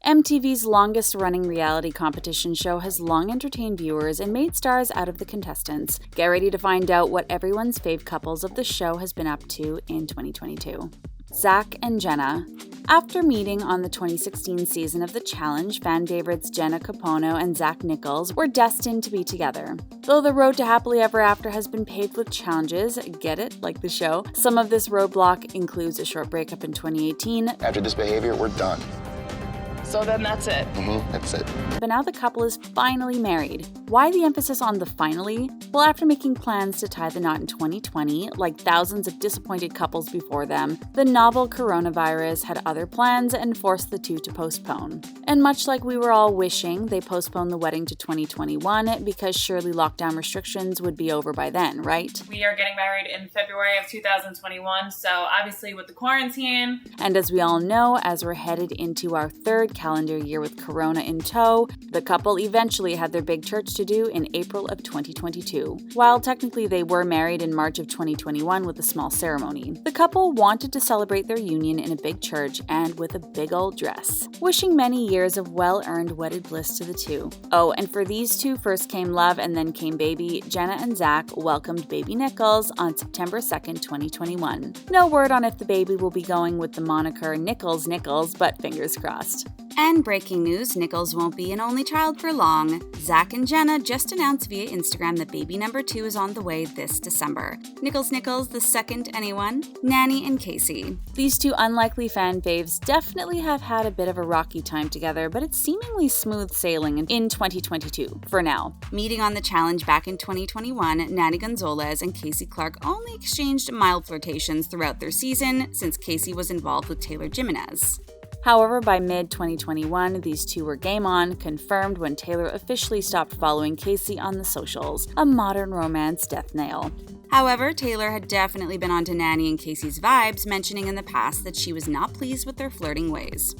MTV's longest-running reality competition show has long entertained viewers and made stars out of the contestants. Get ready to find out what everyone's fave couples of the show has been up to in 2022. Zach and Jenna. After meeting on the 2016 season of The Challenge, fan favorites Jenna Capono and Zach Nichols were destined to be together. Though the road to happily ever after has been paved with challenges, get it, like the show, some of this roadblock includes a short breakup in 2018. After this behavior, we're done. So then that's it. That's it. But now the couple is finally married. Why the emphasis on the finally? Well, after making plans to tie the knot in 2020, like thousands of disappointed couples before them, the novel coronavirus had other plans and forced the two to postpone. And much like we were all wishing, they postponed the wedding to 2021 because surely lockdown restrictions would be over by then, right? We are getting married in February of 2021, so obviously with the quarantine. And as we all know, as we're headed into our third calendar year with Corona in tow, the couple eventually had their big church to do in April of 2022. While technically they were married in March of 2021 with a small ceremony, the couple wanted to celebrate their union in a big church and with a big old dress, wishing many years of well-earned wedded bliss to the two. Oh, and for these two, first came love and then came baby. Jenna and Zach welcomed baby Nichols on September 2nd, 2021. No word on if the baby will be going with the moniker Nichols, but fingers crossed. And breaking news, Nichols won't be an only child for long. Zach and Jenna just announced via Instagram that baby number 2 is on the way this December. Nichols, the second anyone, Nany and Kaycee. These two unlikely fan faves definitely have had a bit of a rocky time together, but it's seemingly smooth sailing in 2022, for now. Meeting on The Challenge back in 2021, Nany Gonzalez and Kaycee Clark only exchanged mild flirtations throughout their season, since Kaycee was involved with Taylor Jimenez. However, by mid-2021, these two were game on, confirmed when Taylor officially stopped following Kaycee on the socials, a modern romance death nail. However, Taylor had definitely been onto Nany and Kaycee's vibes, mentioning in the past that she was not pleased with their flirting ways.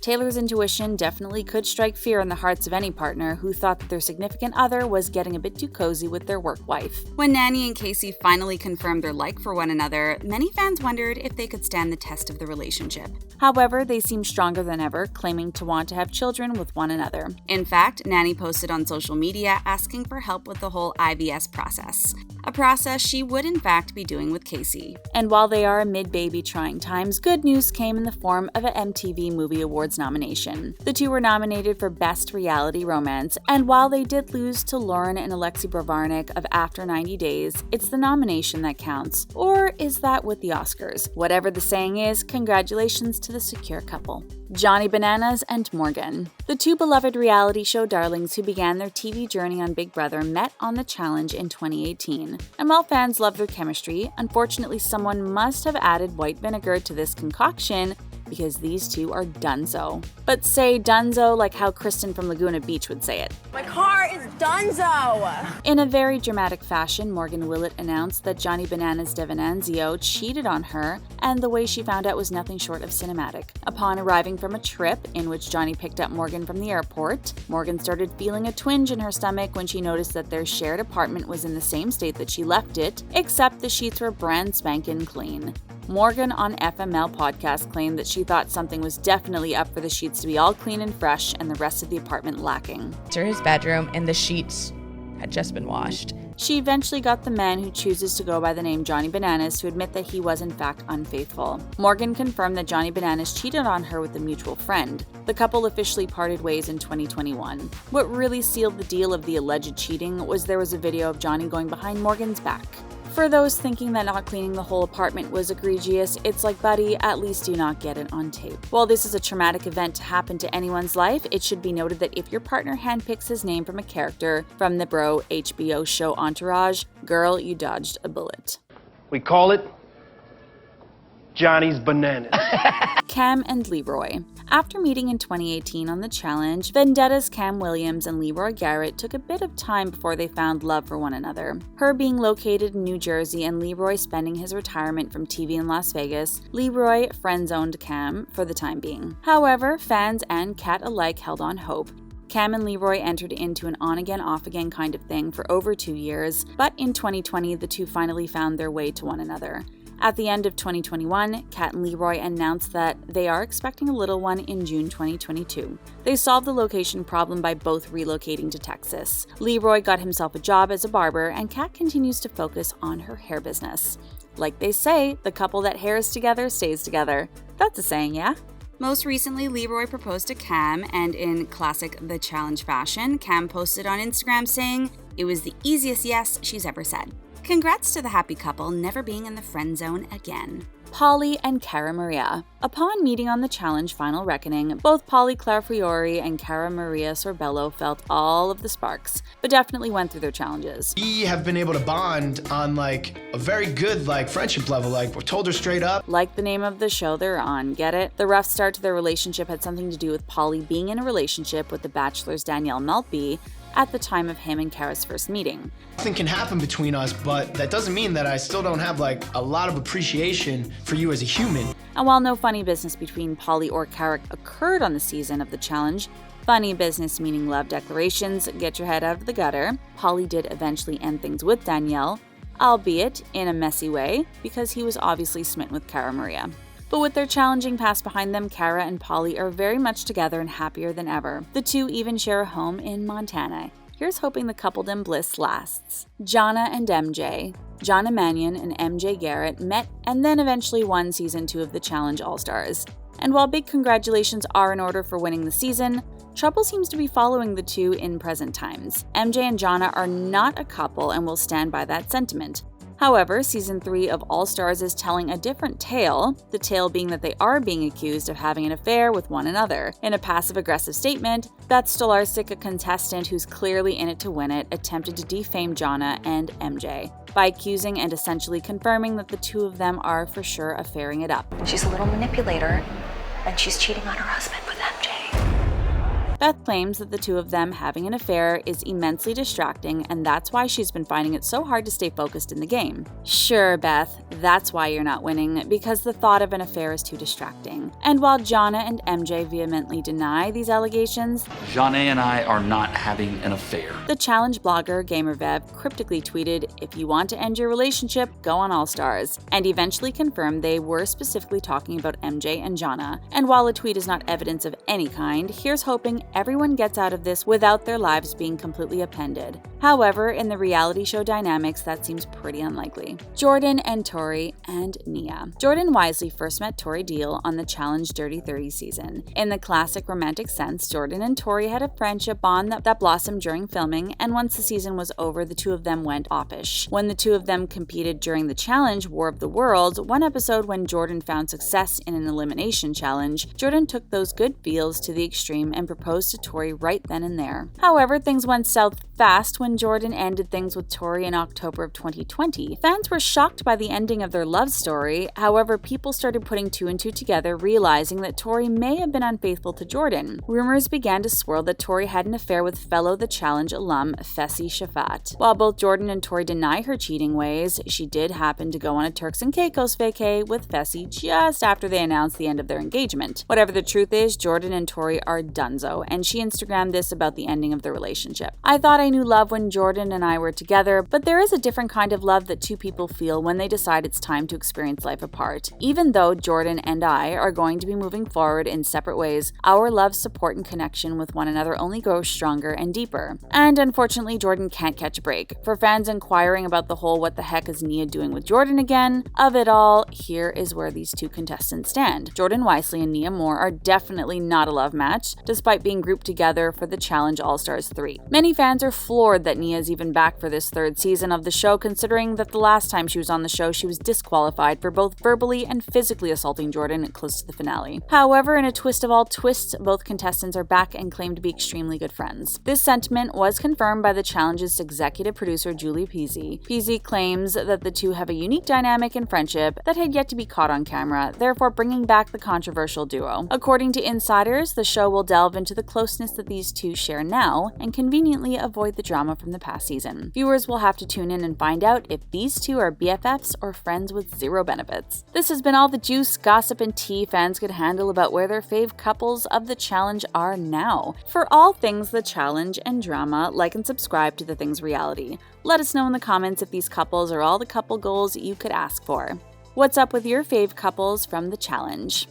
Taylor's intuition definitely could strike fear in the hearts of any partner who thought that their significant other was getting a bit too cozy with their work wife. When Nany and Kaycee finally confirmed their like for one another, many fans wondered if they could stand the test of the relationship. However, they seem stronger than ever, claiming to want to have children with one another. In fact, Nany posted on social media asking for help with the whole IVF process, a process she would in fact be doing with Kaycee. And while they are mid-baby trying times, good news came in the form of an MTV Movie Awards nomination. The two were nominated for Best Reality Romance, and while they did lose to Lauren and Alexei Bravarnik of After 90 Days, it's the nomination that counts. Or is that with the Oscars? Whatever the saying is, congratulations to the secure couple. Johnny Bananas and Morgan. The two beloved reality show darlings who began their TV journey on Big Brother met on The Challenge in 2018. And while fans love their chemistry, unfortunately someone must have added white vinegar to this concoction because these two are donezo. But say donezo like how Kristen from Laguna Beach would say it. My car is donezo! In a very dramatic fashion, Morgan Willett announced that Johnny Bananas de Venanzio cheated on her, and the way she found out was nothing short of cinematic. Upon arriving from a trip in which Johnny picked up Morgan from the airport, Morgan started feeling a twinge in her stomach when she noticed that their shared apartment was in the same state that she left it, except the sheets were brand spankin' clean. Morgan on FML podcast claimed that she thought something was definitely up for the sheets to be all clean and fresh and the rest of the apartment lacking. To his bedroom and the sheets had just been washed. She eventually got the man who chooses to go by the name Johnny Bananas to admit that he was in fact unfaithful. Morgan confirmed that Johnny Bananas cheated on her with a mutual friend. The couple officially parted ways in 2021. What really sealed the deal of the alleged cheating was there was a video of Johnny going behind Morgan's back. For those thinking that not cleaning the whole apartment was egregious, it's like, buddy, at least do not get it on tape. While this is a traumatic event to happen to anyone's life, it should be noted that if your partner handpicks his name from a character from the bro HBO show Entourage, girl, you dodged a bullet. We call it Johnny's Bananas. Kam and Leroy. After meeting in 2018 on The Challenge, Vendetta's Cam Williams and Leroy Garrett took a bit of time before they found love for one another. Her being located in New Jersey and Leroy spending his retirement from TV in Las Vegas, Leroy friend-zoned Cam for the time being. However, fans and Kat alike held on hope. Kam and Leroy entered into an on-again, off-again kind of thing for over 2 years, but in 2020, the two finally found their way to one another. At the end of 2021, Kam and Leroy announced that they are expecting a little one in June 2022. They solved the location problem by both relocating to Texas. Leroy got himself a job as a barber, and Kat continues to focus on her hair business. Like they say, the couple that hairs together stays together. That's a saying, yeah? Most recently, Leroy proposed to Kam, and in classic The Challenge fashion, Kam posted on Instagram saying, "It was the easiest yes she's ever said. Congrats to the happy couple never being in the friend zone again." Paulie and Cara Maria. Upon meeting on the Challenge Final Reckoning, both Paulie Clarifiore and Cara Maria Sorbello felt all of the sparks, but definitely went through their challenges. We have been able to bond on a very good friendship level. We told her straight up. Like the name of the show they're on, get it? The rough start to their relationship had something to do with Paulie being in a relationship with The Bachelor's Danielle Maltby at the time of him and Cara's first meeting. Nothing can happen between us, but that doesn't mean that I still don't have a lot of appreciation for you as a human. And while no funny business between Paulie or Cara occurred on the season of The Challenge, funny business meaning love declarations, get your head out of the gutter, Paulie did eventually end things with Danielle, albeit in a messy way, because he was obviously smitten with Cara Maria. But with their challenging past behind them, Cara and Paulie are very much together and happier than ever. The two even share a home in Montana. Here's hoping the coupledom bliss lasts. Jonna and MJ. Jonna Mannion and MJ Garrett met and then eventually won Season 2 of the Challenge All-Stars. And while big congratulations are in order for winning the season, trouble seems to be following the two in present times. MJ and Jonna are not a couple and will stand by that sentiment. However, Season 3 of All Stars is telling a different tale, the tale being that they are being accused of having an affair with one another. In a passive-aggressive statement, Beth Stolarczyk, a contestant who's clearly in it to win it, attempted to defame Jonna and MJ by accusing and essentially confirming that the two of them are for sure affairing it up. She's a little manipulator, and she's cheating on her husband with MJ. Beth claims that the two of them having an affair is immensely distracting, and that's why she's been finding it so hard to stay focused in the game. Sure, Beth, that's why you're not winning, because the thought of an affair is too distracting. And while Jonna and MJ vehemently deny these allegations, Jonna and I are not having an affair. The Challenge blogger GamerVev cryptically tweeted, "If you want to end your relationship, go on All Stars," and eventually confirmed they were specifically talking about MJ and Jonna. And while a tweet is not evidence of any kind, here's hoping everyone gets out of this without their lives being completely upended. However, in the reality show dynamics, that seems pretty unlikely. Jordan and Tori and Nia. Jordan wisely first met Tori Deal on the Challenge Dirty 30 season. In the classic romantic sense, Jordan and Tori had a friendship bond that blossomed during filming, and once the season was over, the two of them went offish. When the two of them competed during the Challenge War of the Worlds, one episode when Jordan found success in an elimination challenge, Jordan took those good feels to the extreme and proposed to Tori right then and there. However, things went south fast when Jordan ended things with Tori in October of 2020. Fans were shocked by the ending of their love story. However, people started putting two and two together, realizing that Tori may have been unfaithful to Jordan. Rumors began to swirl that Tori had an affair with fellow The Challenge alum Fessy Shafat. While both Jordan and Tori deny her cheating ways, she did happen to go on a Turks and Caicos vacay with Fessy just after they announced the end of their engagement. Whatever the truth is, Jordan and Tori are donezo, and she Instagrammed this about the ending of the relationship. "I thought I knew love when Jordan and I were together, but there is a different kind of love that two people feel when they decide it's time to experience life apart. Even though Jordan and I are going to be moving forward in separate ways, our love, support, and connection with one another only grows stronger and deeper." And unfortunately, Jordan can't catch a break. For fans inquiring about the whole "what the heck is Nia doing with Jordan again?" of it all, here is where these two contestants stand. Jordan Wisely and Nia Moore are definitely not a love match, despite being grouped together for the Challenge All-Stars 3. Many fans are floored that Nia's even back for this third season of the show, considering that the last time she was on the show, she was disqualified for both verbally and physically assaulting Jordan close to the finale. However, in a twist of all twists, both contestants are back and claim to be extremely good friends. This sentiment was confirmed by the Challenge's executive producer Julie Peasy. Peasy claims that the two have a unique dynamic and friendship that had yet to be caught on camera, therefore bringing back the controversial duo. According to insiders, the show will delve into the closeness that these two share now and conveniently avoid the drama from the past season. Viewers will have to tune in and find out if these two are BFFs or friends with zero benefits. This has been all the juice, gossip, and tea fans could handle about where their fave couples of the Challenge are now. For all things The Challenge and drama, like and subscribe to The Things Reality. Let us know in the comments if these couples are all the couple goals you could ask for. What's up with your fave couples from the challenge?